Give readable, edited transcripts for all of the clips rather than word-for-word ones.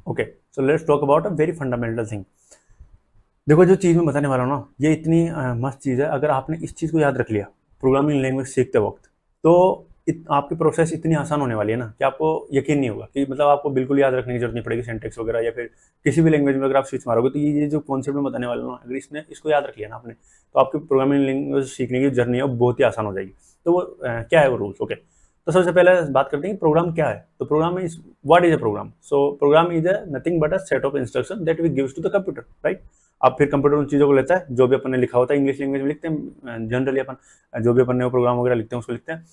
Okay, so let's talk about a very fundamental thing. देखो जो चीज़ मैं बताने वाला हूँ ना, ये इतनी मस्त चीज़ है। अगर आपने इस चीज़ को याद रख लिया प्रोग्रामिंग लैंग्वेज सीखते वक्त, तो आपकी प्रोसेस इतनी आसान होने वाली है ना कि आपको यकीन नहीं होगा कि मतलब आपको बिल्कुल याद रखने की जरूरत नहीं पड़ेगी सिंटेक्स वगैरह, या फिर किसी भी लैंग्वेज में अगर आप स्विच मारोगे तो ये जो कॉन्सेप्ट मैं बताने वाला हूँ ना, अगर इसको याद रख लिया ना आपने, तो आपकी प्रोग्रामिंग लैंग्वेज सीखने की जर्नी है वो बहुत ही आसान हो जाएगी। तो वो क्या है वो रूल्स? ओके, तो सबसे पहले बात करते हैं कि प्रोग्राम क्या है। तो program is, what is a program? So program is a nothing but a set of instruction that we gives to the computer, right? अब फिर कंप्यूटर उन चीज़ों को लेता है जो भी अपन ने लिखा होता है, इंग्लिश लैंग्वेज में लिखते हैं जनरली अपन, जो भी अपन ने वो प्रोग्राम वगैरह लिखते हैं उसको लिखते हैं।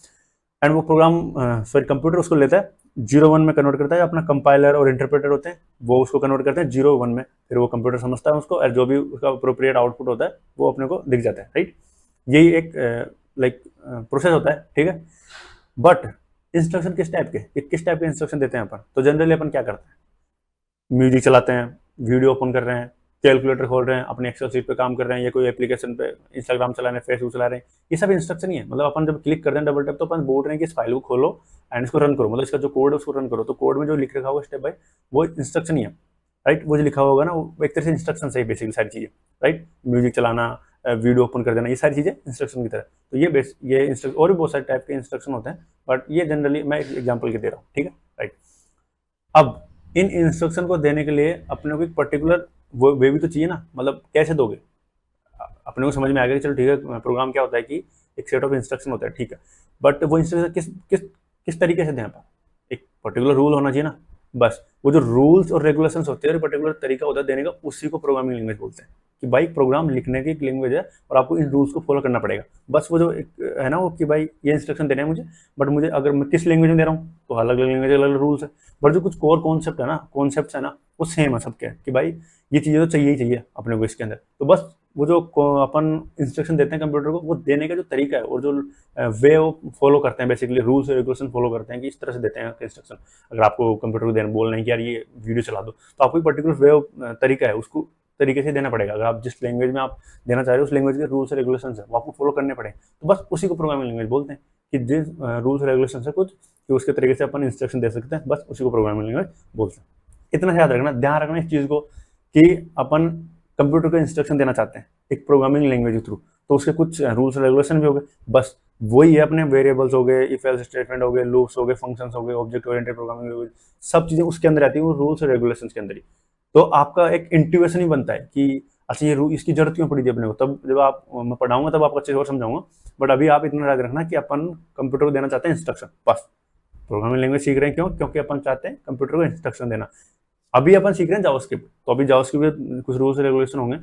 एंड वो प्रोग्राम सॉरी कंप्यूटर उसको लेता है, 0 1 में कन्वर्ट करता है। अपना कंपाइलर और इंटरप्रेटर होते हैं, वो उसको कन्वर्ट करते हैं 0 1 में। फिर वो कंप्यूटर समझता है उसको, और जो भी उसका अप्रोप्रिएट आउटपुट होता है वो अपने को दिख जाता है, राइट? यही एक लाइक प्रोसेस होता है, ठीक है। बट इंस्ट्रक्शन किस टाइप के, किस टाइप के इंस्ट्रक्शन देते हैं अपन? तो जनरली अपन क्या करते हैं, म्यूजिक चलाते हैं, वीडियो ओपन कर रहे हैं, कैलकुलेटर खोल रहे हैं, अपने एक्सेल शीट पे काम कर रहे हैं, या कोई एप्लीकेशन पे इंस्टाग्राम चला रहे हैं, फेसबुक चला रहे हैं, ये सब इंस्ट्रक्शन ही है। मतलब अपन जब क्लिक करते हैं डबल टैप, तो अपन बोल रहे हैं कि इस फाइल को खोलो एंड इसको रन करो, मतलब इसका जो कोड है उसको रन करो। तो कोड में जो लिख रखा होगा स्टेप बाय, वो इंस्ट्रक्शन ही है, राइट? वो जो लिखा होगा ना, वो एक तरह से इंस्ट्रक्शन है बेसिकली सारी चीजें, राइट? म्यूजिक चलाना, वीडियो ओपन कर देना, ये सारी चीजें इंस्ट्रक्शन की तरह। तो ये इंस्ट्रक्शन, और भी बहुत सारे टाइप के इंस्ट्रक्शन होते हैं, बट ये जनरली मैं एक एग्जाम्पल के दे रहा हूँ, ठीक है, राइट? अब इन इंस्ट्रक्शन को देने के लिए अपने को एक पर्टिकुलर वे भी तो चाहिए ना, मतलब कैसे दोगे? अपने को समझ में आ गया कि चलो ठीक है, प्रोग्राम क्या होता है कि एक सेट ऑफ इंस्ट्रक्शन होता है, ठीक है। बट वो इंस्ट्रक्शन किस किस किस तरीके से दें अपन? एक पर्टिकुलर रूल होना चाहिए ना, बस। वो जो रूल्स और रेगुलेशंस होते हैं और पर्टिकुलर तरीका होता है देने का, उसी को प्रोग्रामिंग लैंग्वेज बोलते हैं। कि भाई प्रोग्राम लिखने की एक लैंग्वेज है और आपको इन रूल्स को फॉलो करना पड़ेगा। बस वो जो एक है ना, वो कि भाई ये इंस्ट्रक्शन देने हैं मुझे, बट मुझे अगर मैं किस लैंग्वेज में दे रहा हूँ तो अलग अलग लैंग्वेज, अलग अलग रूल्स है। बट जो कुछ कोर कॉन्सेप्ट है ना, कॉन्सेप्ट है ना, वो सेम है सबके, कि भाई ये चीज़ें तो चाहिए ही चाहिए अपने को इसके अंदर। तो बस वो जो अपन इंस्ट्रक्शन देते हैं कंप्यूटर को, वो देने का जो तरीका है और जो वे वो फॉलो करते हैं, बेसिकली रूल्स और रेगुलेशन फॉलो करते हैं कि इस तरह से देते हैं इंस्ट्रक्शन। अगर आपको कंप्यूटर को देना बोल रहे हैं कि यार ये वीडियो चला दो, तो आपको एक पर्टिकुलर वे तरीका है, उसको तरीके से देना पड़ेगा। अगर आप जिस लैंग्वेज में आप देना चाह रहे हो उस लैंग्वेज के रूल्स और रेगुलेशन है वो आपको फॉलो करने पड़े। तो बस उसी को प्रोग्रामिंग लैंग्वेज बोलते हैं, कि जिस रूल्स रेगुलेशन है कुछ, कि उसके तरीके से अपन इंस्ट्रक्शन दे सकते हैं, बस उसी को प्रोग्रामिंग लैंग्वेज बोलते हैं। इतना याद रखना, ध्यान रखना इस चीज़ को, कि अपन कंप्यूटर को इंस्ट्रक्शन देना चाहते हैं एक प्रोग्रामिंग लैंग्वेज के थ्रू, तो उसके कुछ रूल्स रेगुलेशन भी हो गए। बस वही है, अपने वेरिएबल्स हो गए, इफ एल्स स्टेटमेंट हो गए, लूप्स हो गए, फंक्शंस हो गए, ऑब्जेक्ट ओरिएंटेड प्रोग्रामिंग हो गई, सब चीजें उसके अंदर आती है, वो रूल्स और रेगुलेशन के अंदर ही। तो आपका एक इंट्यूएशन ही बनता है कि अच्छा ये रूल, इसकी जरूरत क्यों पड़ी थी अपने को। तब जब आप मैं पढ़ाऊंगा तब आपको अच्छे से और समझाऊंगा। बट अभी आप इतना याद रखना कि अपन कंप्यूटर को देना चाहते हैं इंस्ट्रक्शन, बस। प्रोग्रामिंग लैंग्वेज सीख रहे हैं क्यों? क्योंकि अपन चाहते हैं कंप्यूटर को इंस्ट्रक्शन देना। अभी अपन सीख रहे हैं जावास्क्रिप्ट, तो अभी जावास्क्रिप्ट के कुछ रूल्स रेगुलेशन होंगे,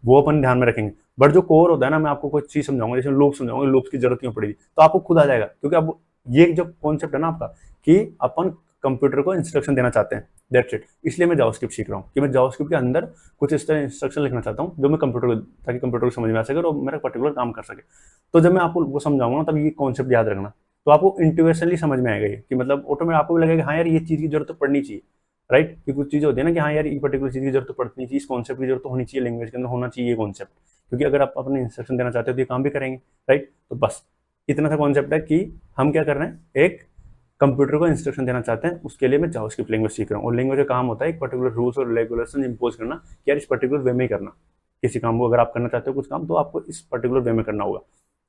वो अपन ध्यान में रखेंगे। बट जो कोर होता है ना, मैं आपको कोई चीज समझाऊंगा, जैसे लूप समझाऊंगा, लूप की जरूरत क्यों पड़ेगी, तो आपको खुद आ जाएगा। क्योंकि अब ये जो कॉन्सेप्ट है ना आपका, कि अपन कंप्यूटर को इंस्ट्रक्शन देना चाहते हैं, दैट्स इट। इसलिए मैं जावास्क्रिप्ट सीख रहा हूँ, कि मैं जावास्क्रिप्ट के अंदर कुछ इस तरह इंस्ट्रक्शन लिखना चाहता हूँ जो मैं कंप्यूटर को, ताकि कंप्यूटर को समझ में आ सके और मेरा पर्टिकुलर काम कर सके। तो जब मैं आपको वो समझाऊंगा तब ये कॉन्सेप्ट याद रखना, तो आपको इंट्यूशनली समझ में आएगा ये, कि मतलब ऑटोमेटिक आपको भी लगेगा हाँ यार ये चीज की जरूरत तो पड़नी चाहिए, राइट? कि कुछ चीजें होती है ना कि हाँ यार ये पर्टिकुलर चीज की जरूरत तो पड़नी चाहिए, इस कॉन्सेप्ट की जरूरत तो होनी चाहिए, लैंग्वेज के अंदर होना चाहिए ये कॉन्सेप्ट। क्योंकि अगर आप अपने इंस्ट्रक्शन देना चाहते हो तो ये काम भी करेंगे, राइट? तो बस इतना सा कॉन्सेप्ट है कि हम क्या कर रहे हैं, एक कंप्यूटर को इंस्ट्रक्शन देना चाहते हैं, उसके लिए मैं जावास्क्रिप्ट लैंग्वेज सीख रहा हूँ। और लैंग्वेज का काम होता है एक पर्टिकुलर रूल्स और रेगुलेशन इंपोज करना, कि यार इस पर्टिकुलर वे में ही करना। किसी काम को अगर आप करना चाहते हो कुछ काम, तो आपको इस पर्टिकुलर वे में करना होगा,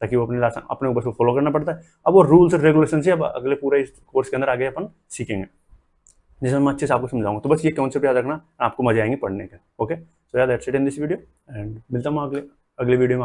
ताकि वो अपने ऊपर फॉलो करना पड़ता है। अब वो रूल्स और रेगुलेशन से अब अगले पूरे इस कोर्स के अंदर आगे अपन सीखेंगे, जिसमें मैं अच्छे से आपको समझाऊंगा। तो बस ये कॉन्सेप्ट याद रखना, आपको मजे आएंगे पढ़ने के। ओके, सो यार that's it in this video, and मिलता हूँ अगले अगले वीडियो में।